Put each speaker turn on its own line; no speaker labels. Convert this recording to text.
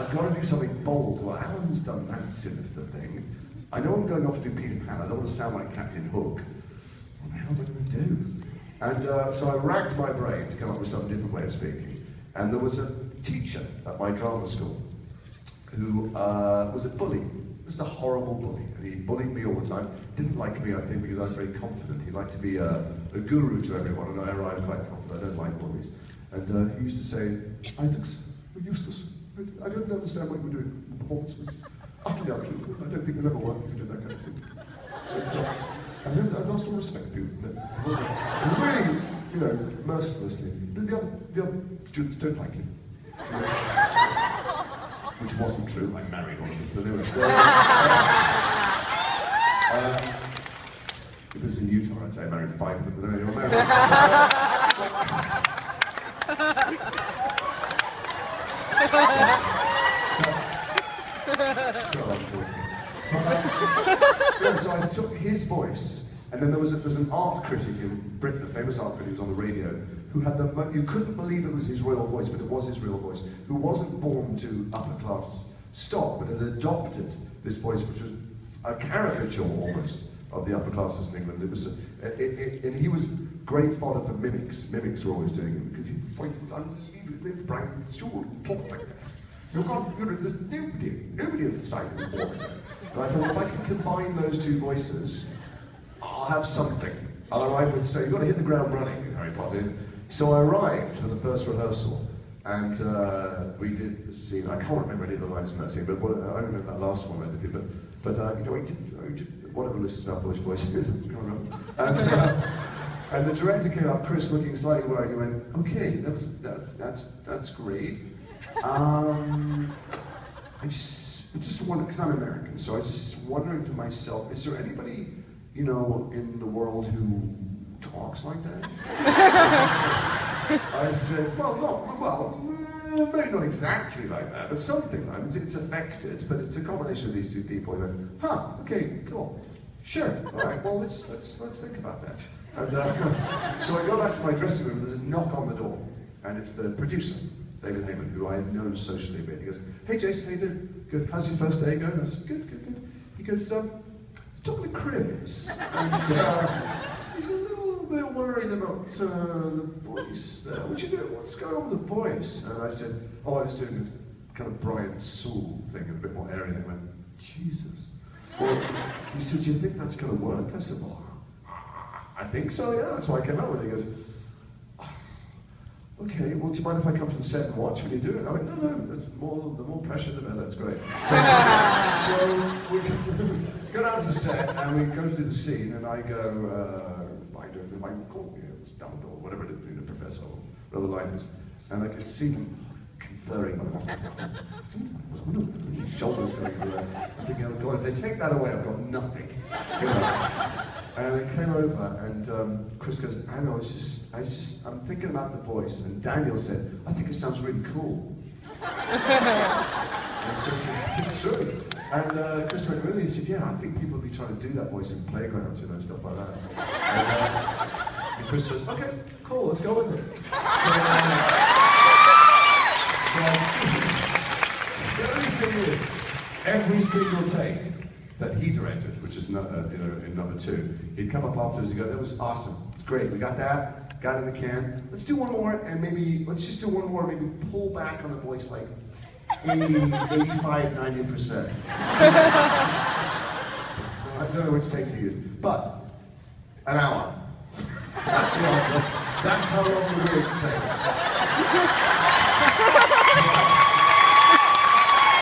I've got to do something bold. Well, Alan's done that sinister thing. I know I'm going off to do Peter Pan. I don't want to sound like Captain Hook. What the hell am I going to do? And so I racked my brain to come up with some different way of speaking. And there was a teacher at my drama school who was a bully. Just a horrible bully. And he bullied me all the time. Didn't like me, I think, because I was very confident. He liked to be a guru to everyone, and I arrived quite confident. I don't like bullies. And he used to say, Isaacs, you're useless. I don't understand what you were doing. The performance was utterly untruthful. I don't think you'll ever work if you do that kind of thing. And I lost all respect for you. And really, you know, mercilessly. The other students don't like you. Which wasn't true. I married one of them. But anyway. If it was in Utah, I'd say I married 5 of them. But anyway, I That's so unfortunate. So I took his voice, and then there was an art critic in Britain, a famous art critic who was on the radio, who had you couldn't believe it was his real voice, but it was his real voice, who wasn't born to upper class stock, but had adopted this voice, which was a caricature almost of the upper classes in England. It was, and he was great fodder for mimics. Mimics were always doing it because he fights his name Brian Stewart, talks like that. There's nobody in society was born like that. And I thought, if I can combine those two voices, I'll have something. I'll arrive with, say, you've got to hit the ground running in Harry Potter. So I arrived for the first rehearsal, and we did the scene. I can't remember any of the lines from that scene, but I remember that last one I did. But you know, he did whatever Lucius Malfoy's voice is. And the director came up, Chris, looking slightly worried. He went, "Okay, that's great. I just wonder, because I'm American, so I just wondering to myself, is there anybody, you know, in the world who talks like that?" I said, maybe not exactly like that, but something like that. It's affected, but it's a combination of these two people. He went, okay, cool, sure, all right, well, let's think about that. And so I go back to my dressing room, and there's a knock on the door, and it's the producer, David Heyman, who I had known socially a bit. He goes, "Hey Jason, how you doing? Good, how's your first day going?" I said, good. He goes, talking to Chris, and he's a little bit worried about the voice there. What you doing? What's going on with the voice? And I said, I was doing a kind of Brian Sewell thing, a bit more airy. And he went, Jesus. Well, he said, do you think that's going to work? I said, well, I think so, yeah. That's why I came out with it. He goes, okay, well, do you mind if I come to the set and watch when you do it? I went, no, that's the more pressure the better, it's great. So we go down to the set and we go through the scene, and I go, I don't know, I call me, it's Dumbledore, whatever it is, the professor, whatever the line is, and I could see them conferring on his shoulders going around. I'm thinking, oh God, if they take that away, I've got nothing. You know? And they came over, and Chris goes, I know, I'm thinking about the voice. And Daniel said, I think it sounds really cool. And Chris said, it's true. And Chris went, really? He said, yeah, I think people will be trying to do that voice in playgrounds, you know, stuff like that. And Chris goes, okay, cool, let's go with it. So the only thing is, every single take that he directed, which is in number 2, he'd come up afterwards and go, that was awesome, it's great, we got that, got it in the can, let's do one more, and let's just do one more, maybe pull back on the voice like 80, 85, 90%. I don't know which takes he used, but an hour. That's the answer. That's how long the work takes.